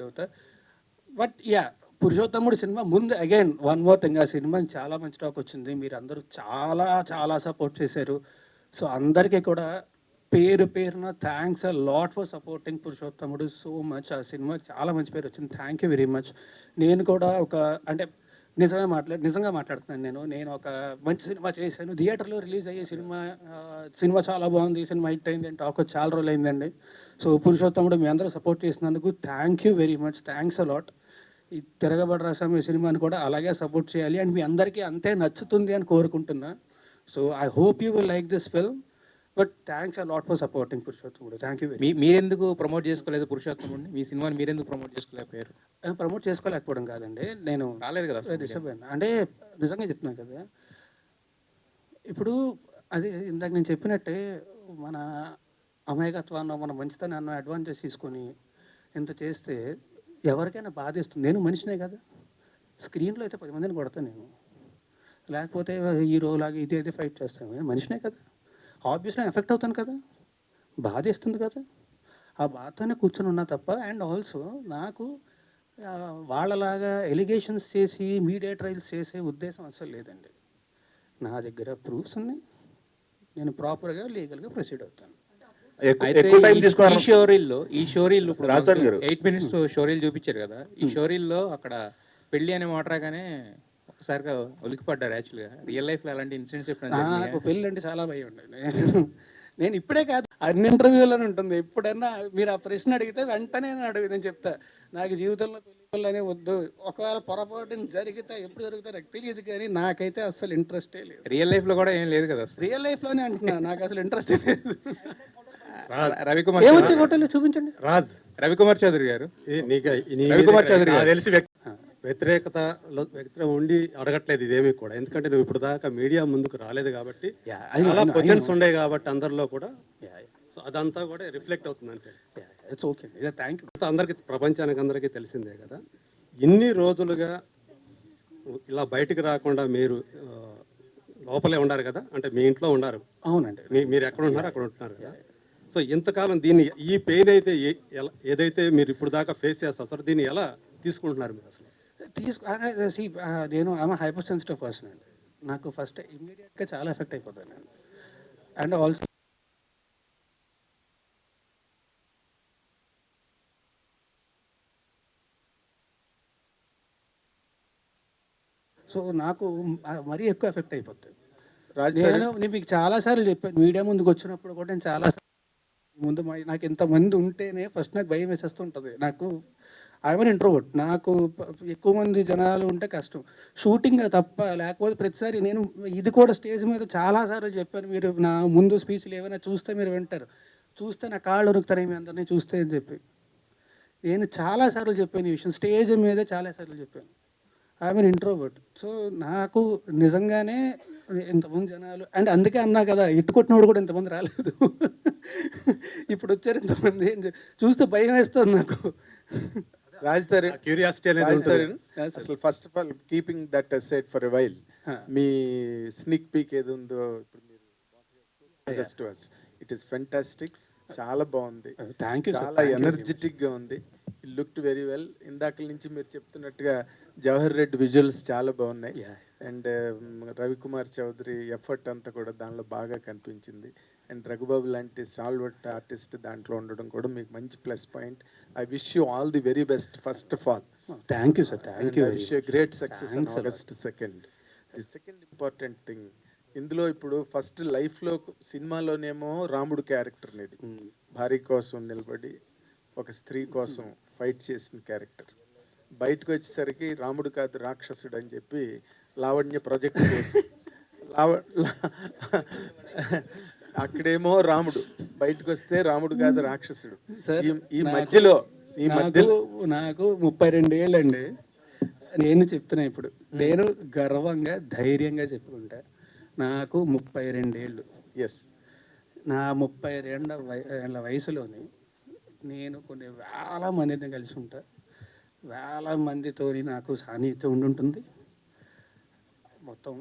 అవుతా. బట్ పురుషోత్తముడు సినిమా ముందు అగైన్ వన్ మోర్ థింగ్, ఆ సినిమా చాలా మంచి టాక్ వచ్చింది, మీరు అందరూ చాలా సపోర్ట్ చేశారు. సో అందరికీ కూడా పేరున thanks a lot for supporting పురుషోత్తముడు సో మచ్. ఆ సినిమా చాలా మంచి పేరు వచ్చింది, థ్యాంక్ యూ వెరీ మచ్. నేను కూడా నిజంగా మాట్లాడుతున్నాను. నేను ఒక మంచి సినిమా చేశాను, థియేటర్లో రిలీజ్ అయ్యే సినిమా చాలా బాగుంది, ఈ సినిమా హిట్ అయింది అని టాక్ చాలా రోజులు అయిందండి. సో పురుషోత్తముడు మీ అందరూ సపోర్ట్ చేసినందుకు thank you very much, thanks a lot. ఈ తిరగబడరా స్వామి సినిమాని కూడా అలాగే సపోర్ట్ చేయాలి, అండ్ మీ అందరికీ అంతే నచ్చుతుంది అని కోరుకుంటున్నా. So I hope you will like this film, but thanks a lot for supporting Purushothamudu. Thank you. మీరెందుకు ప్రమోట్ చేసుకోలేదు పురుషోత్తముడిని? మీ సినిమాని మీరెందుకు ప్రమోట్ చేసుకోలేకపోయారు? ప్రమోట్ చేసుకోలేకపోవడం కాదండి, నేను రాలేదు కదా డిస్టర్బ్ అయినా. అంటే నిజంగా చెప్తున్నాను కదా, ఇప్పుడు అది ఇందాక నేను చెప్పినట్టే మన అమాయకత్వాన్ని మన మంచితనాన్ని అడ్వాంటేజ్ తీసుకొని ఇంత చేస్తే ఎవరికైనా బాధేస్తుంది. నేను మనిషినే కదా, స్క్రీన్లో అయితే 10 మందిని కొడతాను నేను, లేకపోతే హీరోలాగా ఇదే ఫైట్ చేస్తాను, నేను మనిషినే కదా, ఆబ్వియస్లీ ఎఫెక్ట్ అవుతాను కదా, బాధేస్తుంది కదా, ఆ బాధతోనే కూర్చొని ఉన్నా తప్ప. అండ్ ఆల్సో నాకు వాళ్ళలాగా ఎలిగేషన్స్ చేసి మీడియా ట్రయల్స్ చేసే ఉద్దేశం అసలు లేదండి. నా దగ్గర ప్రూఫ్స్ ఉన్నాయి, నేను ప్రాపర్గా లీగల్గా ప్రొసీడ్ అవుతాను. ఈ షోరీల్లో రాజధాని గారు 8 minutes షోరీలు చూపించారు కదా, ఈ షోరీల్లో అక్కడ పెళ్లి అనే మాట రాగానే ఒకసారిగా ఉలికిపడ్డారు. యాక్చువల్గా రియల్ లైఫ్లో అలాంటి ఇన్సిడెంట్స్ నాకు పెళ్ళి అంటే చాలా భయం ఉండండి. నేను ఇప్పుడే కాదు, అన్ని ఇంటర్వ్యూలోనే ఉంటుంది. ఎప్పుడన్నా మీరు ఆ ప్రశ్న అడిగితే వెంటనే నేను చెప్తా, నాకు జీవితంలో పెళ్ళి వద్దు. ఒకవేళ పొరపాటున జరిగితే ఎప్పుడు జరుగుతా నాకు తెలియదు, కానీ నాకైతే అసలు ఇంట్రెస్టే లేదు. రియల్ లైఫ్లో కూడా ఏం లేదు కదా, రియల్ లైఫ్లోనే అంటున్నా, నాకు అసలు ఇంట్రెస్టే లేదు. రవికుమార్ ఏమొచ్చే ఫోటోలు చూపించండి. రవికుమార్ చౌదరి గారు, రవికుమార్ చౌదరి గారు తెలిసి వ్యతిరేకత ఉండి అడగట్లేదు ఇదేమీ కూడా, ఎందుకంటే నువ్వు ఇప్పుడు దాకా మీడియా ముందుకు రాలేదు కాబట్టి చాలా క్వశ్చన్స్ ఉండే కాబట్టి అందరిలో కూడా, సో అదంతా కూడా రిఫ్లెక్ట్ అవుతుంది అంతే. It's okay, thank you. అందరికీ ప్రపంచానికి అందరికీ తెలిసిందే కదా, ఇన్ని రోజులుగా ఇలా బయటికి రాకుండా మీరు లోపలే ఉన్నారు కదా, అంటే మీ ఇంట్లో ఉన్నారు. అవునండి, మీరు ఎక్కడ ఉన్నారు అక్కడ ఉంటున్నారు కదా. సో ఇంతకాలం దీన్ని ఈ పెయిన్ అయితే ఏదైతే మీరు ఇప్పుడు దాకా ఫేస్ చేస్తారు సార్, దీన్ని ఎలా తీసుకుంటున్నారు మీరు అసలు? నేను ఆమె హైపర్ సెన్సిటివ్ పర్సన్ అండి. నాకు ఫస్ట్ ఇమ్మీడియట్గా చాలా ఎఫెక్ట్ అయిపోతాను నేను. అండ్ ఆల్సో సో నాకు మరీ ఎక్కువ ఎఫెక్ట్ అయిపోతుంది. నేను మీకు చాలాసార్లు చెప్పాను, మీడియా ముందుకు వచ్చినప్పుడు కూడా నేను చాలాసార్లు ముందు నాకు ఇంతమంది ఉంటేనే ఫస్ట్ నాకు భయం వేసేస్తుంటుంది. నాకు ఐఎమ్ ఇంట్రోవర్ట్, నాకు ఎక్కువ మంది జనాలు ఉంటే కష్టం, షూటింగ్ తప్ప. లేకపోతే ప్రతిసారి నేను ఇది కూడా స్టేజ్ మీద చాలాసార్లు చెప్పాను, మీరు నా ముందు స్పీచ్లు ఏమైనా చూస్తే మీరు వింటారు, చూస్తే నా కాళ్ళు ఉరుకుతాయి మీ అందరినీ చూస్తే అని చెప్పి నేను చాలాసార్లు చెప్పాను ఈ విషయం, స్టేజ్ మీద చాలాసార్లు చెప్పాను. I'm introvert. సో నాకు నిజంగానే ఇంతమంది జనాలు, అండ్ అందుకే అన్నా కదా ఇట్టుకొట్టినోడు కూడా ఇంతమంది రాలేదు. ఇప్పుడు వచ్చారు ఇంతమంది, చూస్తే భయం వేస్తుంది నాకు. రాజధాని క్యూరియాసిటీ అనేది అసలు first of all keeping that aside for a while, me స్నిక్ peak ఏది ఉందో ఇప్పుడు మీరు, ఇట్ ఈస్ ఫెంటాస్టిక్, చాలా బాగుంది, చాలా ఎనర్జెటిక్ గా ఉంది, లుక్డ్ వెరీ వెల్. ఇందాక నుంచి మీరు చెప్తున్నట్టుగా జవహర్ రెడ్డి విజువల్స్ చాలా బాగున్నాయి, అండ్ రవికుమార్ చౌదరి ఎఫర్ట్ అంతా కూడా దానిలో బాగా కనిపించింది. అండ్ రఘుబాబు లాంటి సాల్వర్ట్ ఆర్టిస్ట్ దాంట్లో ఉండడం కూడా మీకు మంచి plus point. I wish you all the very best first of all. Thank you sir, thank you. I wish you great success on August 2nd. The second important thing, ఇందులో ఇప్పుడు first లైఫ్లో సినిమాలోనేమో రాముడు character అనేది భార్య కోసం నిలబడి ఒక స్త్రీ కోసం ఫైట్ చేసిన క్యారెక్టర్, బయటకు వచ్చేసరికి రాముడు కాదు రాక్షసుడు అని చెప్పి లావణ్య ప్రొజెక్ట్ చేసి అక్కడేమో రాముడు, బయటకు వస్తే రాముడు కాదు రాక్షసుడు. ఈ మధ్యలో నాకు 32 ఏళ్ళండి. నేను చెప్తున్నా ఇప్పుడు, నేను గర్వంగా ధైర్యంగా చెప్పుకుంటా, నాకు 32 ఏళ్ళు. ఎస్, నా 32 ఏళ్ళ వయసులోని నేను కొన్ని వేల మందిని కలిసి ఉంటా, వేల మందితో నాకు సాన్నిహిత్యం ఉండుంటుంది. మొత్తం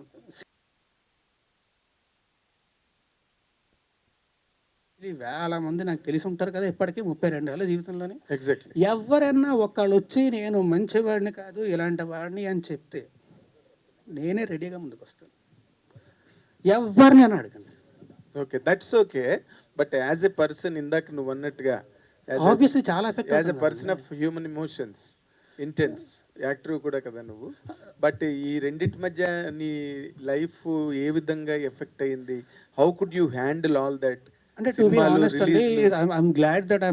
వేల మంది నాకు తెలిసి ఉంటారు కదా ఇప్పటికీ 32 ఏళ్ళ జీవితంలోనే. ఎగ్జాక్ట్లీ. ఎవరన్నా ఒకళ్ళు వచ్చి నేను మంచివాడిని కాదు ఇలాంటి వాడిని అని చెప్తే నేనే రెడీగా ముందుకు వస్తాను, ఎవరిని అని అడగండి. Okay, that's okay. But as a person, ఇందాక నువ్వు అన్నట్టుగా ఆబ్వియస్లీ చాలా effect, as a person of human emotions, intense actor కూడా కదా నువ్వు. బట్ ఈ రెండింటి మధ్య నీ లైఫ్ ఏ విధంగా ఎఫెక్ట్ అయింది? How could you handle all that? అంటే టు బి ఆనెస్ట్ అండి, ఐఎమ్ గ్లాడ్ దట్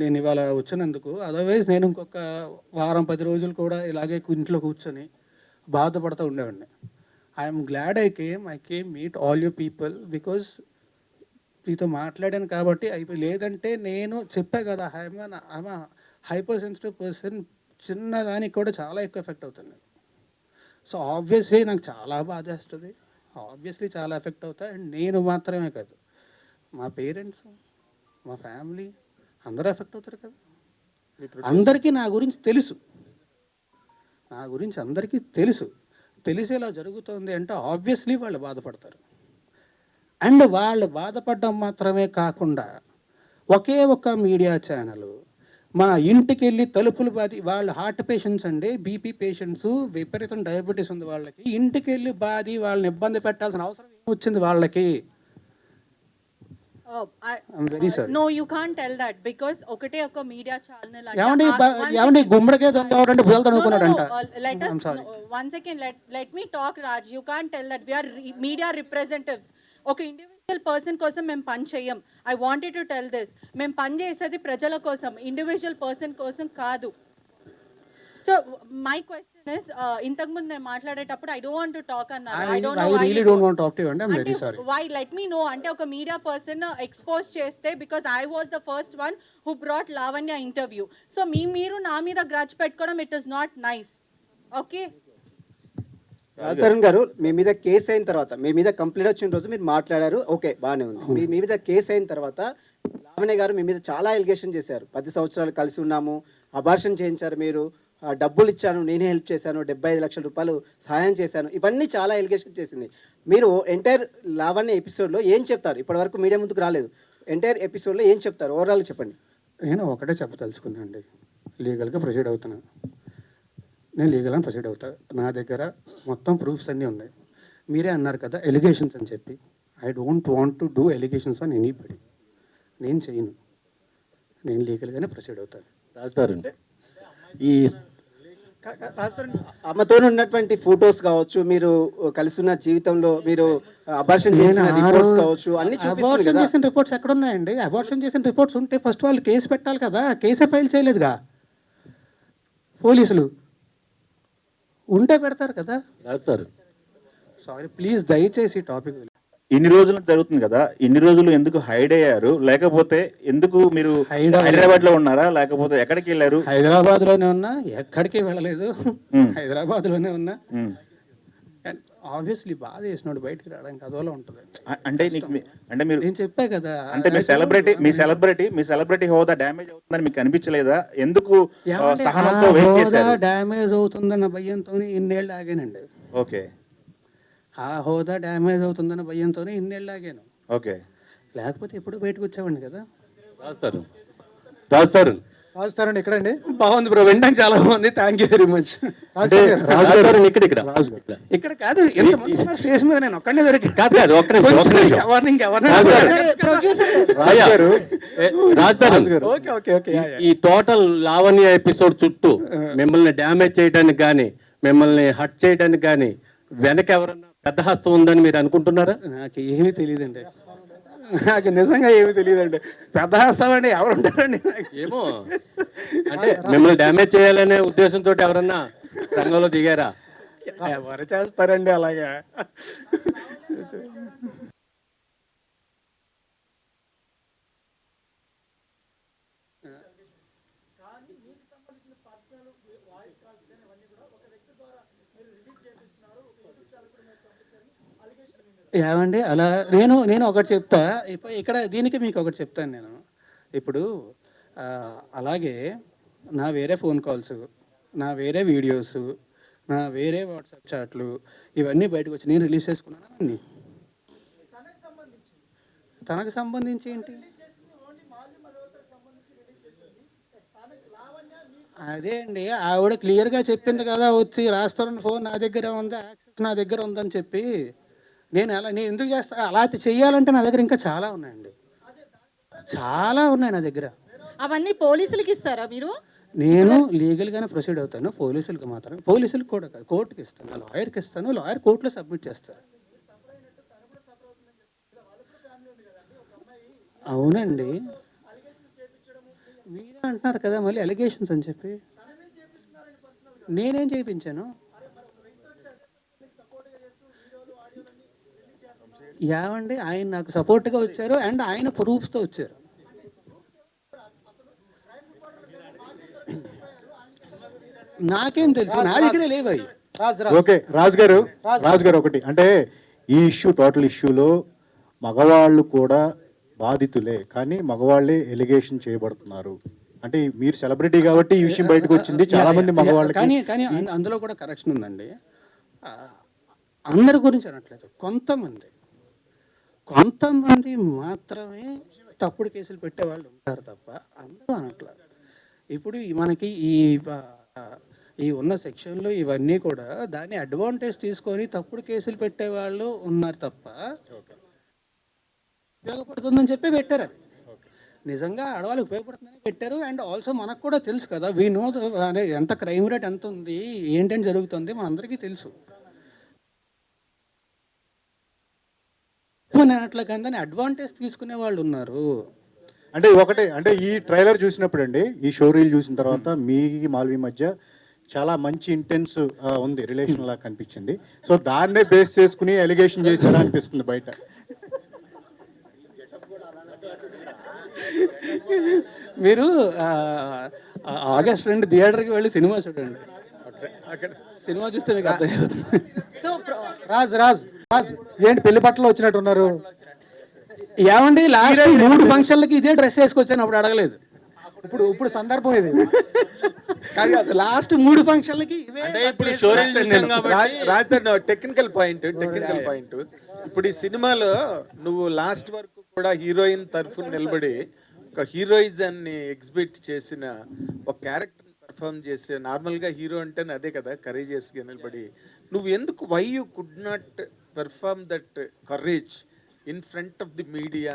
నేను ఇవాళ వచ్చినందుకు. అదర్వైజ్ నేను ఇంకొక వారం 10 రోజులు కూడా ఇలాగే ఇంట్లో కూర్చొని బాధపడుతూ ఉండేవాడిని. I'm glad I came meet all you people, because మీతో మాట్లాడాను కాబట్టి అయిపోయి. లేదంటే నేను చెప్పా కదా, ఐఎమ్ హైపర్ సెన్సిటివ్ పర్సన్, చిన్నదానికి కూడా చాలా ఎక్కువ ఎఫెక్ట్ అవుతుంది. సో ఆబ్వియస్లీ నాకు చాలా బాధేస్తుంది, ఆబ్వియస్లీ చాలా ఎఫెక్ట్ అవుతాయి. అండ్ నేను మాత్రమే కాదు, మా పేరెంట్స్, మా ఫ్యామిలీ అందరూ ఎఫెక్ట్ అవుతారు కదా. అందరికీ నా గురించి తెలుసు, నా గురించి అందరికీ తెలుసు. తెలిసేలా జరుగుతుంది అంటే ఆబ్వియస్లీ వాళ్ళు బాధపడతారు. అండ్ వాళ్ళు బాధపడడం మాత్రమే కాకుండా ఒకే ఒక్క మీడియా ఛానల్ మా ఇంటికి వెళ్ళి తలుపులు బాది, వాళ్ళు హార్ట్ పేషెంట్స్ అండి, బీపీ పేషెంట్స్, విపరీతం డయాబెటీస్ ఉంది వాళ్ళకి, ఇంటికి వెళ్ళి బాది వాళ్ళని ఇబ్బంది పెట్టాల్సిన అవసరం వచ్చింది వాళ్ళకి. Very sorry. No, you can't tell that because ఒకటే ఒక మీడియా ఛానల్ ఏమండి గుమ్మడికే దొంగ బుజాలు అనుకున్నాడంట. let us one second, let me talk, Raj. You can't tell that we are media representatives. ఒక ఇండివిజువల్ పర్సన్ కోసం మేము పని చేయం. I wanted to tell this. మేము పని చేసేది ప్రజల కోసం, ఇండివిజువల్ పర్సన్ కోసం కాదు. సో మై క్వశ్చన్ ఇస్, ఇంతకుముందు నేను మాట్లాడేటప్పుడు I don't want to talk అన్నారు. I really don't want to talk to you, and I'm very sorry. Why? Let me know. అంటే ఒక మీడియా పర్సన్ ఎక్స్పోజ్ చేస్తే, because I was the first one who brought Lavanya interview. So మీరు నా మీద grudge పెట్టుకోవడం it is not nice. Okay Raj Tarun గారు, మీ మీద case అయిన తర్వాత, మీ మీద కంప్లైంట్ వచ్చిన రోజు మీరు మాట్లాడారు, ఓకే బాగానే ఉంది. మీ మీద కేసు అయిన తర్వాత లావణ్య గారు మీ మీద చాలా ఎలిగేషన్ చేశారు. 10 సంవత్సరాలు కలిసి ఉన్నాము, అబార్షన్ చేయించారు, మీరు డబ్బులు ఇచ్చాను, నేనే హెల్ప్ చేశాను, 75 లక్షల రూపాయలు సహాయం చేశాను, ఇవన్నీ చాలా ఎలిగేషన్ చేసింది. మీరు ఎంటైర్ లావణ్య ఎపిసోడ్లో ఏం చెప్తారు? ఇప్పటివరకు మీడియా ముందుకు రాలేదు. ఎంటైర్ ఎపిసోడ్లో ఏం చెప్తారు? ఓవరాల్ చెప్పండి. నేను ఒకటే చెప్పదలుచుకున్నాను అండి, లీగల్గా ప్రొసీడ్ అవుతున్నాను. నేను లీగల్గా ప్రొసీడ్ అవుతా. నా దగ్గర మొత్తం ప్రూఫ్స్ అన్నీ ఉన్నాయి. మీరే అన్నారు కదా ఎలిగేషన్స్ అని చెప్పి. I don't want to do allegations on anybody. నేను చేయను. నేను లీగల్గానే ప్రొసీడ్ అవుతాను. రాస్తారు ఈ అమ్మతో ఉన్నటువంటి ఫొటోస్ కావచ్చు, మీరు కలిసి ఉన్న జీవితంలో మీరు అబార్షన్ చేసిన రిపోర్ట్స్ కావచ్చు, అన్ని చూపిస్తారు కదా. చేసిన రిపోర్ట్స్ ఎక్కడ ఉన్నాయండి? అబార్షన్ చేసిన రిపోర్ట్స్ ఉంటే ఫస్ట్ వాళ్ళు కేసు పెట్టాలి కదా. కేసే ఫైల్ చేయలేదుగా పోలీసులు. ఉంటే పెడతారు కదా. రాస్తారు. సారీ ప్లీజ్, దయచేసి టాపిక్. ఇన్ని రోజులు జరుగుతుంది కదా, ఇన్ని రోజులు ఎందుకు హైడ్ అయ్యారు? లేకపోతే ఎందుకు మీరు హైదరాబాద్ లో ఉన్నారా, లేకపోతే ఎక్కడికి వెళ్ళారు? హైదరాబాద్ లోనే ఉన్నా, ఎక్కడికి వెళ్ళలేదు. హైదరాబాద్ లోనే ఉన్నా. ఆబ్వియస్లీ బాధ చేసినాడు, బయటికి రావడానికి అదోలా ఉంటుంది. అంటే అంటే మీరు నేను చెప్పా కదా, అంటే మీ సెలబ్రిటీ హోదా డ్యామేజ్ అవుతుందని మీకు అనిపించలేదా? ఎందుకు సహనంతో వెయిట్ చేశారు? డ్యామేజ్ అవుతుందన్న భయంతో ఇన్నేళ్ళు ఆగానండి. ఓకే. ఆ హోదా డ్యామేజ్ అవుతుందన్న భయంతోనే ఇన్నేళ్ళు ఆగాను. ఓకే. లేకపోతే ఎప్పుడు బయటకు వచ్చేవాడిని కదా. రాజుతారని ఎక్కడండి? బాగుంది బ్రో, వినడానికి చాలా బాగుంది. Thank you very much. ఇక్కడ కాదు, స్టేజ్ మీద నేను ఒక్కడే దొరికి ఈ టోటల్ లావణ్య ఎపిసోడ్ చుట్టూ మిమ్మల్ని డ్యామేజ్ చేయడానికి కానీ, మిమ్మల్ని హర్ట్ చేయడానికి కానీ వెనక ఎవరన్నా పెద్ద హస్తం ఉందని మీరు అనుకుంటున్నారా? నాకు ఏమీ తెలియదండి, నాకు నిజంగా ఏమీ తెలియదండి. పెద్ద హస్తం అండి ఎవరు ఉంటారండి? ఏమో, అంటే మిమ్మల్ని డ్యామేజ్ చేయాలనే ఉద్దేశంతో ఎవరన్నా రంగంలో దిగారా? ఎవరు చేస్తారండి అలాగా? ఏమండి అలా నేను ఒకటి చెప్తా. ఇక్కడ దీనికి మీకు ఒకటి చెప్తాను నేను. ఇప్పుడు అలాగే నా వేరే ఫోన్ కాల్స్, నా వేరే వీడియోస్, నా వేరే వాట్సాప్ చాట్లు ఇవన్నీ బయటకు వచ్చి నేను రిలీజ్ చేసుకున్నాను. అన్నీ తనకు సంబంధించి ఏంటి? అదే అండి, ఆవిడ క్లియర్గా చెప్పింది కదా, వచ్చి రాస్తారని ఫోన్ నా దగ్గర ఉంది, యాక్సెస్ నా దగ్గర ఉందని చెప్పి. నేను ఎందుకు చేస్తా? అలా చెయ్యాలంటే నా దగ్గర ఇంకా చాలా ఉన్నాయండి, చాలా ఉన్నాయి నా దగ్గర. అవన్నీ పోలీసులకి ఇస్తారా మీరు? నేను లీగల్గానే ప్రొసీడ్ అవుతాను. పోలీసులకు మాత్రం, పోలీసులకు కూడా కాదు, కోర్టుకి ఇస్తాను, లాయర్కి ఇస్తాను, లాయర్ కోర్టులో సబ్మిట్ చేస్తారు. అవునండి, మీరే అంటున్నారు కదా మళ్ళీ అలిగేషన్స్ అని చెప్పి. నేనేం చేయించాను? ఏమండి, ఆయన నాకు సపోర్ట్గా వచ్చారు అండ్ ఆయన ప్రూఫ్స్తో వచ్చారు. నాకేం తెలుసు, నా దగ్గర లేవు అవి. ఓకే రాజు గారు ఒకటి అంటే ఈ ఇష్యూ టోటల్ ఇష్యూలో మగవాళ్ళు కూడా బాధితులే, కానీ మగవాళ్ళే ఎలిగేషన్ చేయబడుతున్నారు. అంటే మీరు సెలబ్రిటీ కాబట్టి ఈ విషయం బయటకు వచ్చింది. చాలా మంది మగవాళ్ళకి కానీ కానీ అందులో కూడా కరెక్షన్ ఉందండి. అందరి గురించి అనట్లేదు, కొంతమంది మాత్రమే తప్పుడు కేసులు పెట్టేవాళ్ళు ఉంటారు తప్ప అందరూ అనట్లేదు. ఇప్పుడు మనకి ఈ ఉన్న సెక్షన్లో ఇవన్నీ కూడా దాన్ని అడ్వాంటేజ్ తీసుకొని తప్పుడు కేసులు పెట్టేవాళ్ళు ఉన్నారు తప్ప ఉపయోగపడుతుందని చెప్పి పెట్టారు. అది నిజంగా ఆడవాళ్ళకి ఉపయోగపడుతుందని పెట్టారు. అండ్ ఆల్సో మనకు కూడా తెలుసు కదా, వీ నో అదే ఎంత క్రైమ్ రేట్ ఎంత ఉంది, ఏంటని జరుగుతుంది మనందరికీ తెలుసు. అట్లా కానీ అడ్వాంటేజ్ తీసుకునే వాళ్ళు ఉన్నారు. అంటే ఒకటే, అంటే ఈ ట్రైలర్ చూసినప్పుడు అండి, ఈ షో రీల్ చూసిన తర్వాత మీ మాల్వి మధ్య చాలా మంచి ఇంటెన్స్ ఉంది, రిలేషన్ లాగా కనిపించింది. సో దాన్నే బేస్ చేసుకుని ఎలిగేషన్ చేశారా అనిపిస్తుంది బయట. మీరు ఆగస్ట్ 2 థియేటర్కి వెళ్ళి సినిమా చూడండి, సినిమా చూస్తే మీకు అర్థమవుతుంది. రాజ్ రాజ్ రాజ్ ఏంటి పెళ్లి బట్టలు వచ్చినట్టున్నారు? ఏమండి లాస్ట్ 3 ఫంక్షన్లకి ఇదే డ్రెస్ వేసుకొచ్చాను, అప్పుడు అడగలేదు. ఇప్పుడు సందర్భం ఇది. లాస్ట్ 3 ఫంక్షన్లకి టెక్నికల్ పాయింట్ ఇప్పుడు ఈ సినిమాలో నువ్వు లాస్ట్ వరకు కూడా హీరోయిన్ తరఫున నిలబడి ఒక హీరోయిజాన్ని ఎగ్జిబిట్ చేసిన ఒక క్యారెక్టర్ పర్ఫామ్ చేసే, నార్మల్గా హీరో అంటేనే అదే కదా, కరేజియస్గా నిలబడి నువ్వు ఎందుకు, why you could not perform that courage in front of the media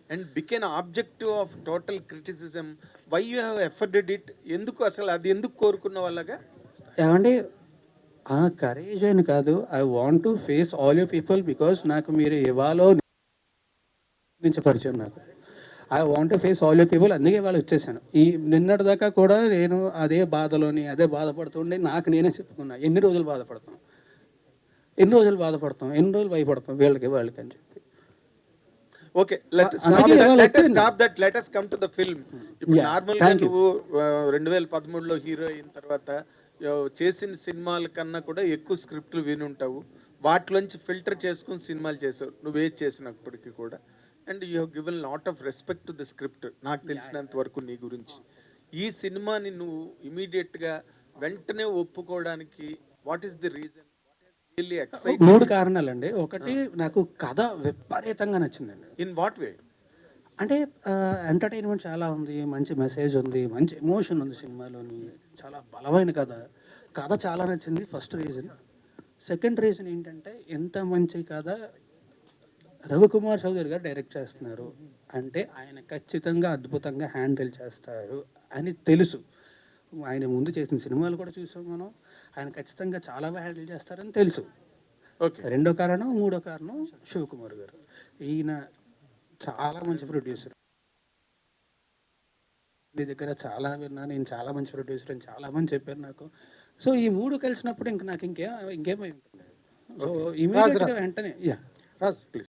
and became objective of total criticism? Why you have afforded it? ఎందుకు అసలు అది ఎందుకు కోరుకున్న వాళ్ళగా? ఏమండి కరేజ్ అని కాదు, I want to face all you people because నాకు మీరు ఇవాళ నుంచి పరిచయం, నాకు I want to face all you people, అందుకే వాళ్ళు వచ్చేసాను. ఈ నిన్నటి దాకా కూడా నేను అదే బాధపడుతుండే నాకు నేనే చెప్పుకున్నా, ఎన్ని రోజులు బాధపడతాం, ఎన్ని రోజులు భయపడతాం వీళ్ళకి వాళ్ళకి అని చెప్పి. Okay, let us come to the film. ఇప్పుడు నార్మల్గా నువ్వు 2013లో హీరో అయిన తర్వాత చేసిన సినిమాల కన్నా కూడా ఎక్కువ స్క్రిప్ట్లు విని ఉంటావు, వాటిలోంచి ఫిల్టర్ చేసుకుని సినిమాలు చేసావు నువ్వేది చేసినప్పటికీ కూడా. And you have given lot of respect to the script, నాకు తెలిసినంత వరకు నీ గురించి. ఈ సినిమాని నువ్వు ఇమీడియట్గా వెంటనే ఒప్పుకోవడానికి వాట్ ఈస్ ది రీజన్? 3 కారణాలండి. ఒకటి, నాకు కథ విపరీతంగా నచ్చిందండి. In what way? అంటే ఎంటర్టైన్మెంట్ చాలా ఉంది, మంచి మెసేజ్ ఉంది, మంచి ఎమోషన్ ఉంది సినిమాలోని, చాలా బలమైన కథ చాలా నచ్చింది, ఫస్ట్ రీజన్. సెకండ్ రీజన్ ఏంటంటే, ఎంత మంచి కథ రవికుమార్ చౌదరి గారు డైరెక్ట్ చేస్తున్నారు అంటే ఆయన ఖచ్చితంగా అద్భుతంగా హ్యాండిల్ చేస్తారు అని తెలుసు. ఆయన ముందు చేసిన సినిమాలు కూడా చూసాం మనం, ఆయన ఖచ్చితంగా చాలా బాగా హ్యాండిల్ చేస్తారని తెలుసు. ఓకే, రెండో కారణం. మూడో కారణం శివకుమార్ గారు, ఈయన చాలా మంచి ప్రొడ్యూసర్. మీ దగ్గర చాలా విన్నా, నేను చాలా మంచి ప్రొడ్యూసర్ అని చాలా మంది చెప్పారు నాకు. సో ఈ 3 కలిసినప్పుడు నాకు ఇంకేమై ఉంటుంది. సో ఇమీడియట్గా వెంటనే